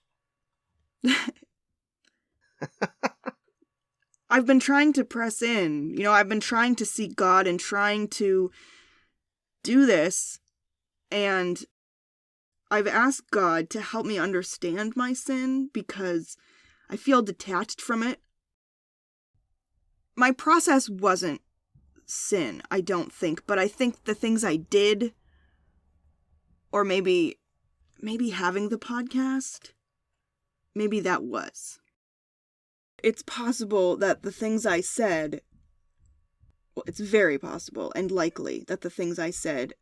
I've been trying to press in. You know, I've been trying to seek God and trying to do this. And I've asked God to help me understand my sin because I feel detached from it. My process wasn't sin, I don't think, but I think the things I did, or maybe having the podcast, maybe that was. It's possible that the things I said, well, it's very possible and likely that the things I said,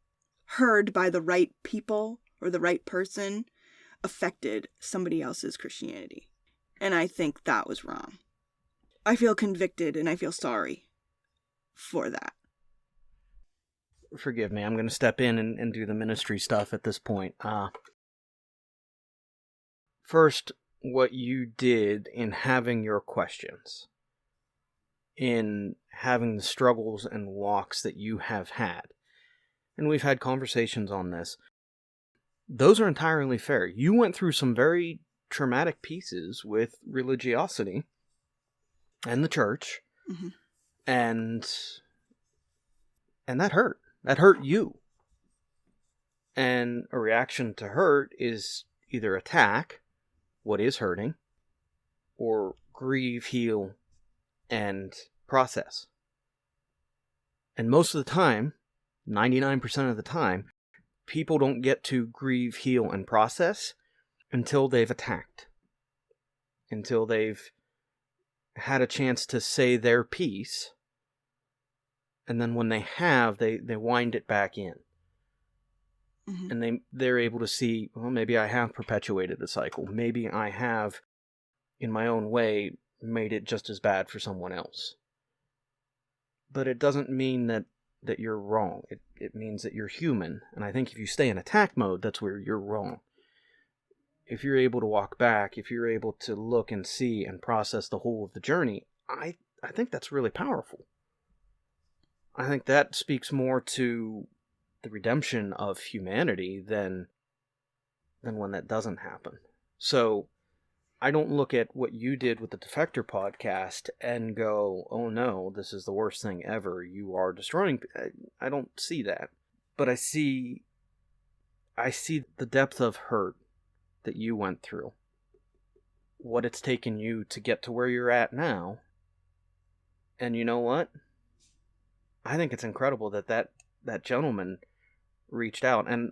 heard by the right people or the right person, affected somebody else's Christianity. And I think that was wrong. I feel convicted and I feel sorry for that. Forgive me, I'm going to step in and do the ministry stuff at this point. First, what you did in having your questions, in having the struggles and walks that you have had, and we've had conversations on this, those are entirely fair. You went through some very traumatic pieces with religiosity and the church, mm-hmm. and that hurt. That hurt you. And a reaction to hurt is either attack what is hurting, or grieve, heal, and process. And most of the time, 99% of the time, people don't get to grieve, heal, and process until they've attacked. Until they've had a chance to say their piece. And then when they have, they wind it back in. Mm-hmm. And they're able to see, well, maybe I have perpetuated the cycle. Maybe I have, in my own way, made it just as bad for someone else. But it doesn't mean that you're wrong. It means that you're human. And I think if you stay in attack mode, that's where you're wrong. If you're able to walk back, if you're able to look and see and process the whole of the journey, I think that's really powerful. I think that speaks more to the redemption of humanity than when that doesn't happen. So I don't look at what you did with the Defector podcast and go, oh no, this is the worst thing ever. You are destroying. I don't see that. But I see the depth of hurt that you went through. What it's taken you to get to where you're at now. And you know what? I think it's incredible that gentleman reached out. And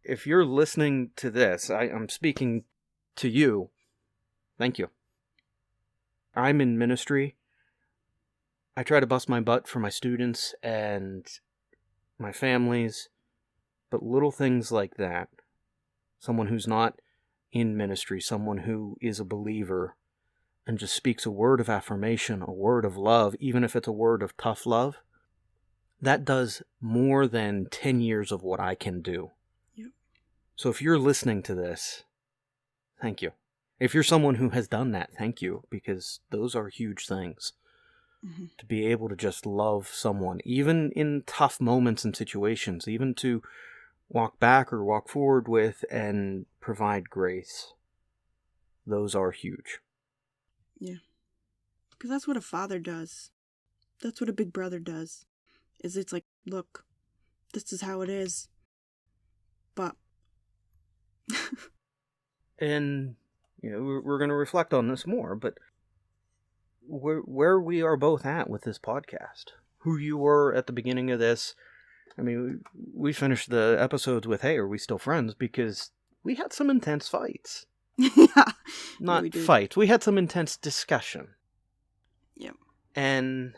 if you're listening to this, I'm speaking to you. Thank you. I'm in ministry. I try to bust my butt for my students and my families. But little things like that, someone who's not in ministry, someone who is a believer and just speaks a word of affirmation, a word of love, even if it's a word of tough love, that does more than 10 years of what I can do. Yep. So if you're listening to this, thank you. If you're someone who has done that, thank you, because those are huge things. Mm-hmm. To be able to just love someone, even in tough moments and situations, even to walk back or walk forward with and provide grace. Those are huge. Yeah. Because that's what a father does. That's what a big brother does. It's like, look, this is how it is. But. And, we're going to reflect on this more, but where we are both at with this podcast, who you were at the beginning of this. I mean, we finished the episodes with, hey, are we still friends? Because we had some intense fights. Yeah. Not we fights. We had some intense discussion. Yep. And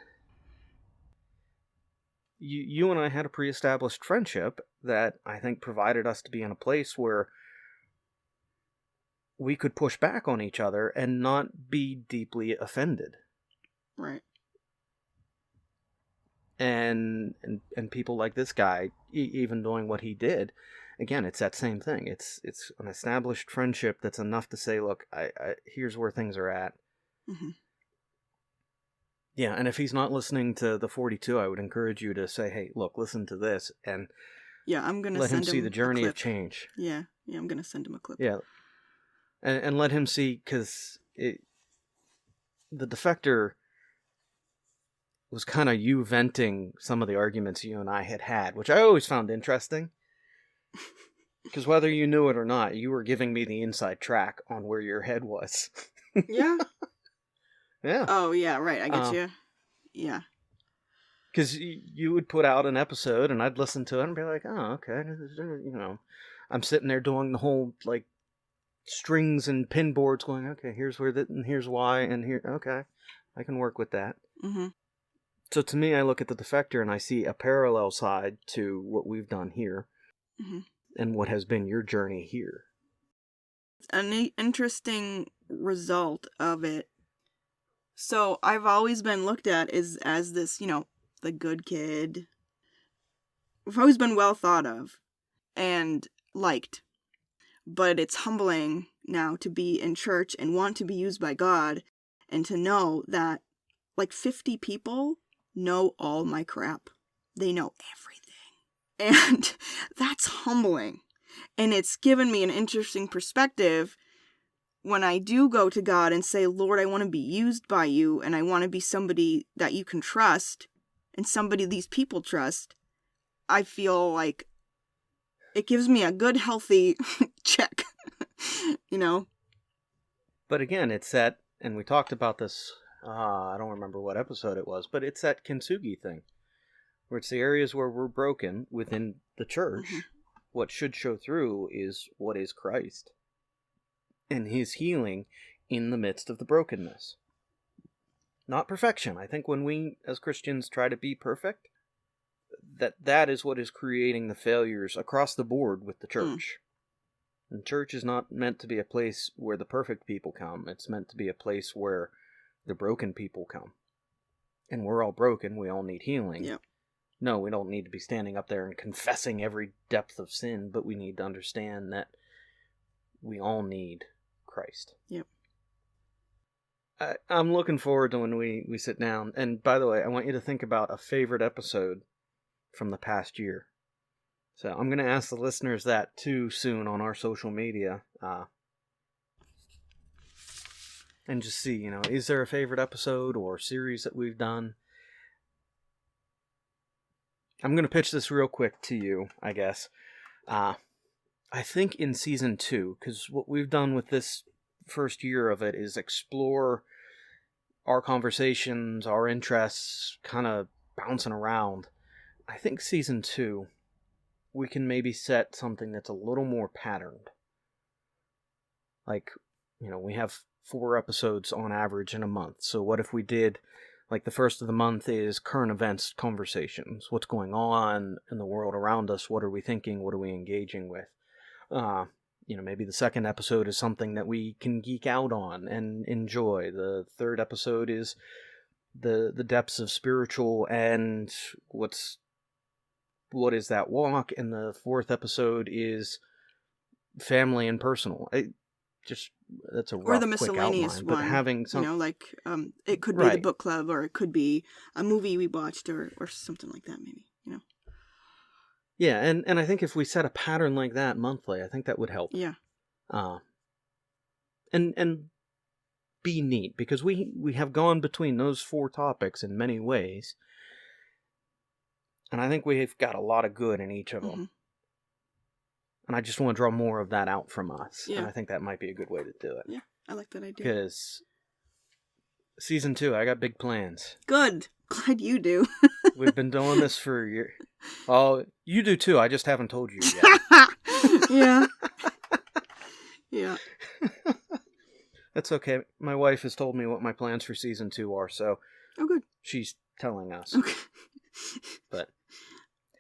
you and I had a pre-established friendship that I think provided us to be in a place where we could push back on each other and not be deeply offended. Right. And people like this guy, even doing what he did, again, it's that same thing. It's an established friendship that's enough to say, look, I here's where things are at. Mm-hmm. Yeah, and if he's not listening to the 42, I would encourage you to say, hey, look, listen to this, and yeah, I'm gonna let him send see him the a journey clip. of change. Yeah, I'm gonna send him a clip. Yeah, and let him see, because the Defector was kind of you venting some of the arguments you and I had, which I always found interesting. Because whether you knew it or not, you were giving me the inside track on where your head was. Yeah? Yeah. Oh, yeah, right, I get you. Yeah. Because you would put out an episode, and I'd listen to it and be like, oh, okay. You know, I'm sitting there doing the whole, like, strings and pin boards going, okay, here's where that, and here's why, and here, okay, I can work with that. Mm-hmm. So to me, I look at the Defector and I see a parallel side to what we've done here, Mm-hmm. and what has been your journey here. An interesting result of it. So I've always been looked at as this, the good kid. I've always been well thought of and liked. But it's humbling now to be in church and want to be used by God and to know that like 50 people know all my crap. They know everything. And that's humbling. And it's given me an interesting perspective when I do go to God and say, Lord, I want to be used by you and I want to be somebody that you can trust and somebody these people trust. I feel like it gives me a good, healthy check, But again, it's that, and we talked about this, I don't remember what episode it was, but it's that kintsugi thing, where it's the areas where we're broken within the church. Mm-hmm. What should show through is what is Christ and his healing in the midst of the brokenness. Not perfection. I think when we, as Christians, try to be perfect, that is what is creating the failures across the board with the church. And church is not meant to be a place where the perfect people come. It's meant to be a place where the broken people come. And we're all broken. We all need healing. Yep. No, we don't need to be standing up there and confessing every depth of sin, but we need to understand that we all need Christ. Yep. I'm looking forward to when we sit down. And by the way, I want you to think about a favorite episode from the past year. So I'm going to ask the listeners that too soon on our social media. And just see, is there a favorite episode or series that we've done? I'm going to pitch this real quick to you, I guess. I think in season 2, because what we've done with this first year of it is explore our conversations, our interests, kind of bouncing around. I think season 2, we can maybe set something that's a little more patterned. Like, we have 4 episodes on average in a month. So what if we did, like, the first of the month is current events conversations. What's going on in the world around us? What are we thinking? What are we engaging with? Maybe the second episode is something that we can geek out on and enjoy. The third episode is the depths of spiritual and what is that walk, and the fourth episode is family and personal. That's a rough, or the miscellaneous quick outline, one, but having some, it could be the book club, or it could be a movie we watched, or something like that, maybe. Yeah, and I think if we set a pattern like that monthly, I think that would help. Yeah. And be neat, because we have gone between those 4 topics in many ways. And I think we've got a lot of good in each of them. Mm-hmm. And I just want to draw more of that out from us. Yeah. And I think that might be a good way to do it. Yeah, I like that idea. Because season 2, I got big plans. Good. Glad you do. We've been doing this for a year. Oh, you do too. I just haven't told you yet. Yeah. Yeah. That's okay. My wife has told me what my plans for season 2 are, so oh, good. She's telling us. Okay. But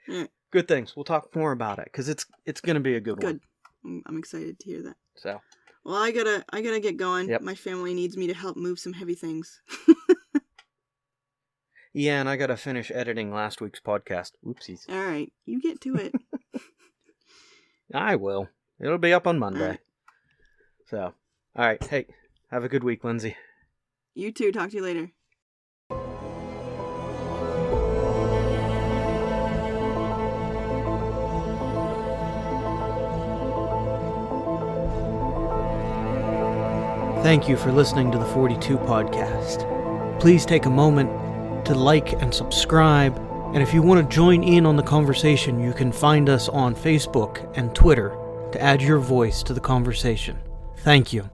yeah. Good things. We'll talk more about it, because it's going to be a good one. Good. I'm excited to hear that. So, Well, I gotta get going. Yep. My family needs me to help move some heavy things. Yeah, and I gotta finish editing last week's podcast. Oopsies. All right, you get to it. I will. It'll be up on Monday. All right. So, all right. Hey, have a good week, Lindsay. You too. Talk to you later. Thank you for listening to the 42 podcast. Please take a moment to like and subscribe, and if you want to join in on the conversation, you can find us on Facebook and Twitter to add your voice to the conversation. Thank you.